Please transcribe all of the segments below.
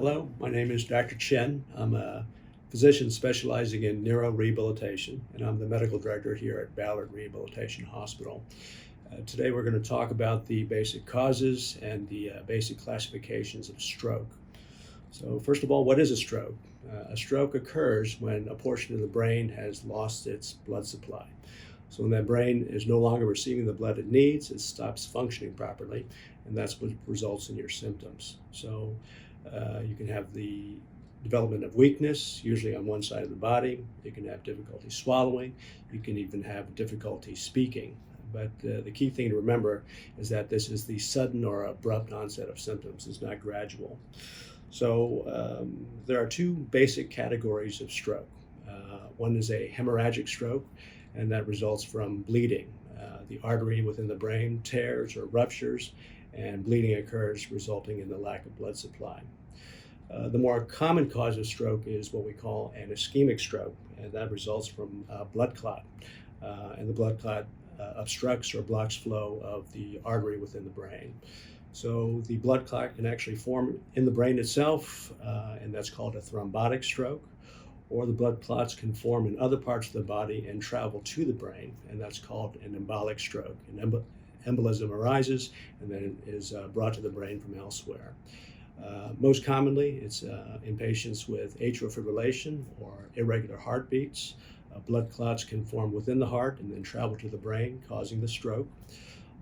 Hello, my name is Dr. Chen. I'm a physician specializing in neurorehabilitation, and I'm the medical director here at Ballard Rehabilitation Hospital. Today we're going to talk about the basic causes and the basic classifications of stroke. So first of all, what is a stroke? A stroke occurs when a portion of the brain has lost its blood supply. So when that brain is no longer receiving the blood it needs, it stops functioning properly, and that's what results in your symptoms. So you can have the development of weakness, usually on one side of the body. You can have difficulty swallowing. You can even have difficulty speaking. But the key thing to remember is that this is the sudden or abrupt onset of symptoms. It's not gradual. So there are two basic categories of stroke. One is a hemorrhagic stroke, and that results from bleeding. The artery within the brain tears or ruptures, and bleeding occurs, resulting in the lack of blood supply. The more common cause of stroke is what we call an ischemic stroke, and that results from blood clot. And the blood clot obstructs or blocks flow of the artery within the brain. So the blood clot can actually form in the brain itself, and that's called a thrombotic stroke. Or the blood clots can form in other parts of the body and travel to the brain, and that's called an embolic stroke. An embolism arises and then is brought to the brain from elsewhere. Most commonly, it's in patients with atrial fibrillation or irregular heartbeats. Blood clots can form within the heart and then travel to the brain, causing the stroke.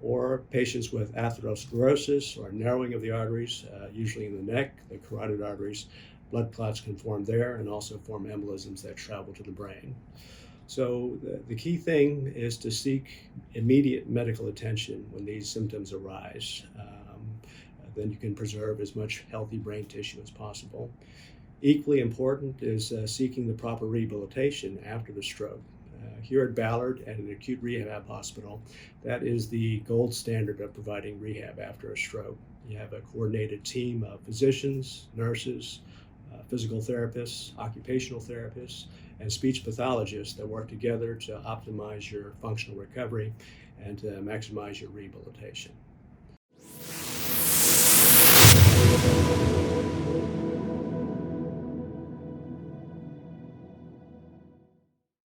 Or patients with atherosclerosis or narrowing of the arteries, usually in the neck, the carotid arteries. Blood clots can form there and also form embolisms that travel to the brain. So the key thing is to seek immediate medical attention when these symptoms arise. Then you can preserve as much healthy brain tissue as possible. Equally important is seeking the proper rehabilitation after the stroke. Here at Ballard, at an acute rehab hospital, that is the gold standard of providing rehab after a stroke. You have a coordinated team of physicians, nurses, physical therapists, occupational therapists, and speech pathologists that work together to optimize your functional recovery and to maximize your rehabilitation.